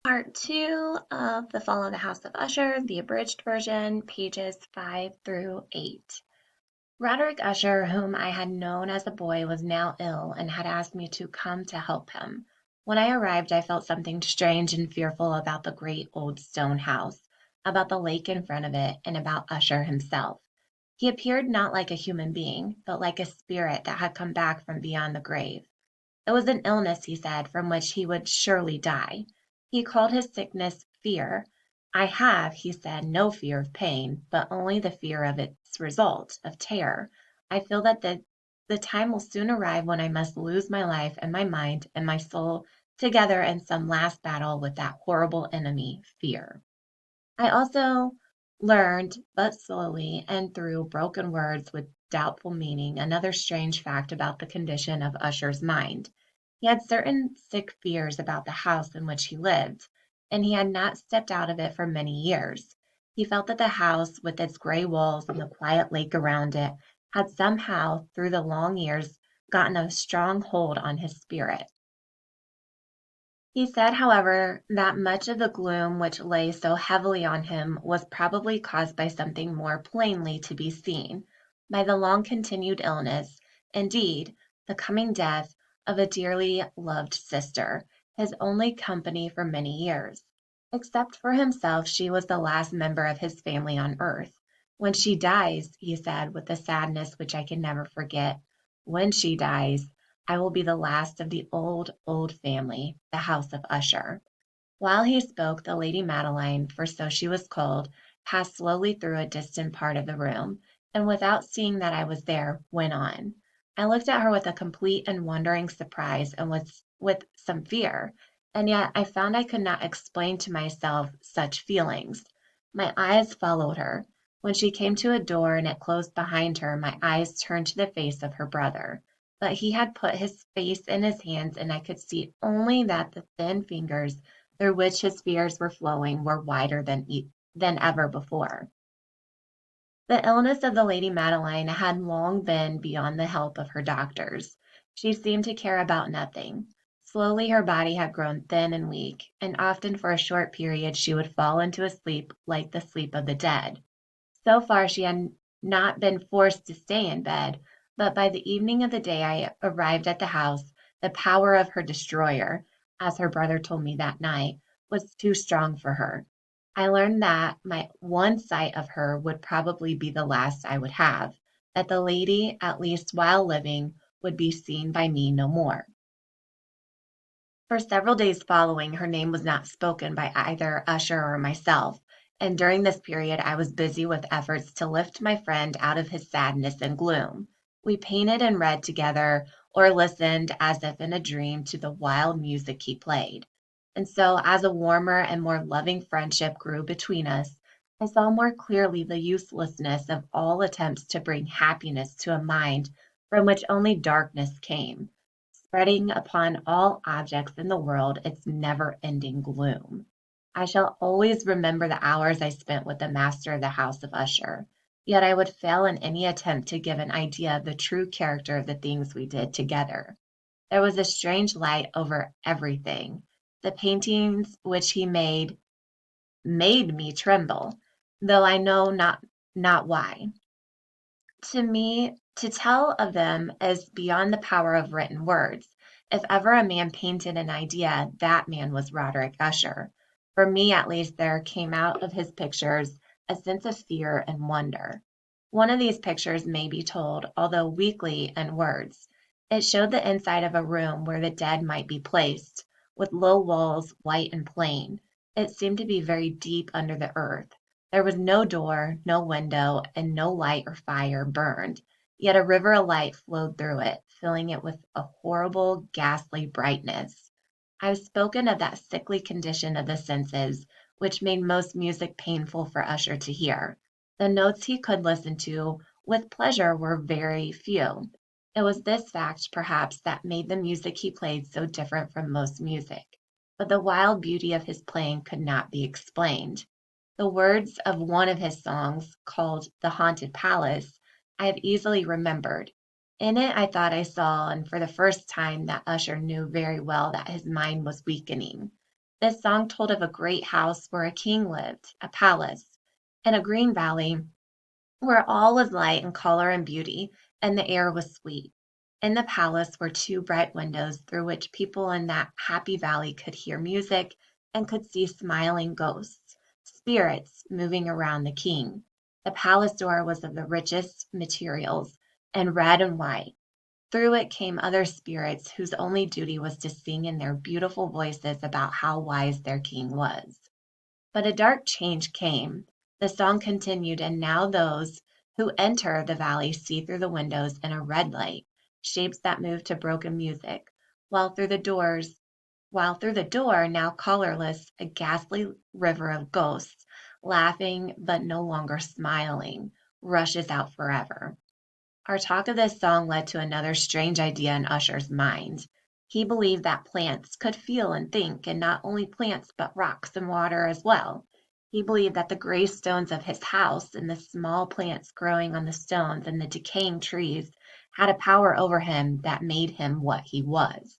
part two of The Fall of the House of Usher, the abridged version, pages 5 through 8. Roderick Usher, whom I had known as a boy, was now ill and had asked me to come to help him. When I arrived, I felt something strange and fearful about the great old stone house, about the lake in front of it, and about Usher himself. He appeared not like a human being, but like a spirit that had come back from beyond the grave. It was an illness, he said, from which he would surely die. He called his sickness fear. I have, he said, no fear of pain, but only the fear of its result, of terror. I feel that the time will soon arrive when I must lose my life and my mind and my soul together in some last battle with that horrible enemy, fear. I also learned, but slowly and through broken words with doubtful meaning, another strange fact about the condition of Ussher's mind. He had certain sick fears about the house in which he lived, and he had not stepped out of it for many years. He felt that the house, with its gray walls and the quiet lake around it, had somehow, through the long years, gotten a strong hold on his spirit. He said, however, that much of the gloom which lay so heavily on him was probably caused by something more plainly to be seen, by the long continued illness, indeed, the coming death of a dearly loved sister, his only company for many years. Except for himself, she was the last member of his family on earth. When she dies, he said, with a sadness which I can never forget, when she dies, I will be the last of the old, old family, the house of Usher. While he spoke, the Lady Madeline, for so she was called, passed slowly through a distant part of the room, and without seeing that I was there, went on. I looked at her with a complete and wondering surprise and with some fear, and yet I found I could not explain to myself such feelings. My eyes followed her. When she came to a door and it closed behind her, my eyes turned to the face of her brother. But he had put his face in his hands, and I could see only that the thin fingers through which his fears were flowing were wider than ever before. The illness of the Lady Madeline had long been beyond the help of her doctors. She seemed to care about nothing. Slowly her body had grown thin and weak, and often for a short period she would fall into a sleep like the sleep of the dead. So far she had not been forced to stay in bed, but by the evening of the day I arrived at the house, the power of her destroyer, as her brother told me that night, was too strong for her. I learned that my one sight of her would probably be the last I would have, that the lady, at least while living, would be seen by me no more. For several days following, her name was not spoken by either Usher or myself, and during this period I was busy with efforts to lift my friend out of his sadness and gloom. We painted and read together, or listened as if in a dream to the wild music he played. And so, as a warmer and more loving friendship grew between us, I saw more clearly the uselessness of all attempts to bring happiness to a mind from which only darkness came, spreading upon all objects in the world its never-ending gloom. I shall always remember the hours I spent with the master of the house of Usher, yet I would fail in any attempt to give an idea of the true character of the things we did together. There was a strange light over everything. The paintings which he made me tremble, though I know not why. To me, to tell of them is beyond the power of written words. If ever a man painted an idea, that man was Roderick Usher. For me, at least, there came out of his pictures a sense of fear and wonder. One of these pictures may be told, although weakly, in words. It showed the inside of a room where the dead might be placed, with low walls, white and plain. It seemed to be very deep under the earth. There was no door, no window, and no light or fire burned, yet a river of light flowed through it, filling it with a horrible, ghastly brightness. I have spoken of that sickly condition of the senses, which made most music painful for Usher to hear. The notes he could listen to with pleasure were very few. It was this fact, perhaps, that made the music he played so different from most music. But the wild beauty of his playing could not be explained. The words of one of his songs, called "The Haunted Palace," I have easily remembered. In it I thought I saw, and for the first time, that Usher knew very well that his mind was weakening. This song told of a great house where a king lived, a palace, in a green valley where all was light and color and beauty, and the air was sweet. In the palace were two bright windows through which people in that happy valley could hear music and could see smiling ghosts, spirits moving around the king. The palace door was of the richest materials, and red and white. Through it came other spirits whose only duty was to sing in their beautiful voices about how wise their king was. But a dark change came. The song continued, and now those who enter the valley see through the windows in a red light, shapes that move to broken music, while through the door, now colorless, a ghastly river of ghosts, laughing but no longer smiling, rushes out forever. Our talk of this song led to another strange idea in Usher's mind. He believed that plants could feel and think, and not only plants, but rocks and water as well. He believed that the gray stones of his house and the small plants growing on the stones and the decaying trees had a power over him that made him what he was.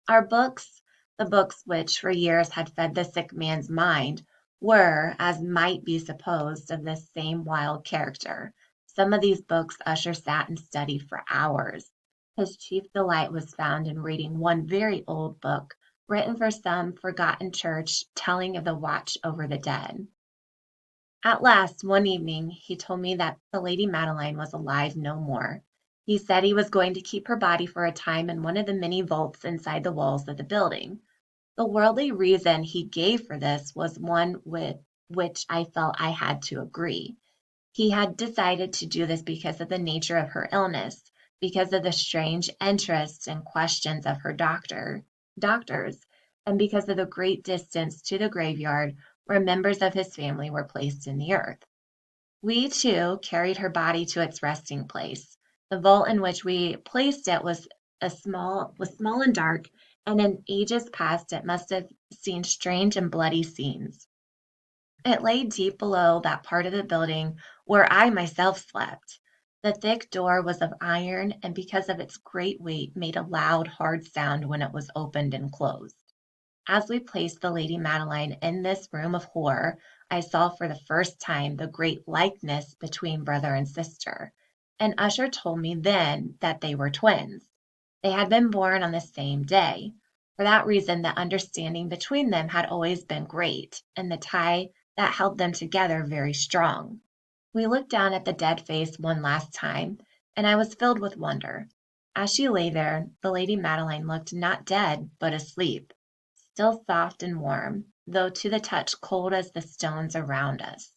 Our books, the books which for years had fed the sick man's mind, were, as might be supposed, of this same wild character. Some of these books Usher sat and studied for hours. His chief delight was found in reading one very old book, written for some forgotten church, telling of the watch over the dead. At last, one evening, he told me that the Lady Madeline was alive no more. He said he was going to keep her body for a time in one of the many vaults inside the walls of the building. The worldly reason he gave for this was one with which I felt I had to agree. He had decided to do this because of the nature of her illness, because of the strange interest and questions of her doctors, and because of the great distance to the graveyard where members of his family were placed in the earth. We, too, carried her body to its resting place. The vault in which we placed it was small and dark, and in ages past it must have seen strange and bloody scenes. It lay deep below that part of the building where I myself slept. The thick door was of iron, and because of its great weight made a loud, hard sound when it was opened and closed. As we placed the Lady Madeline in this room of horror, I saw for the first time the great likeness between brother and sister, and Usher told me then that they were twins. They had been born on the same day. For that reason, the understanding between them had always been great, and the tie that held them together very strong. We looked down at the dead face one last time, and I was filled with wonder. As she lay there, the Lady Madeline looked not dead, but asleep, still soft and warm, though to the touch cold as the stones around us.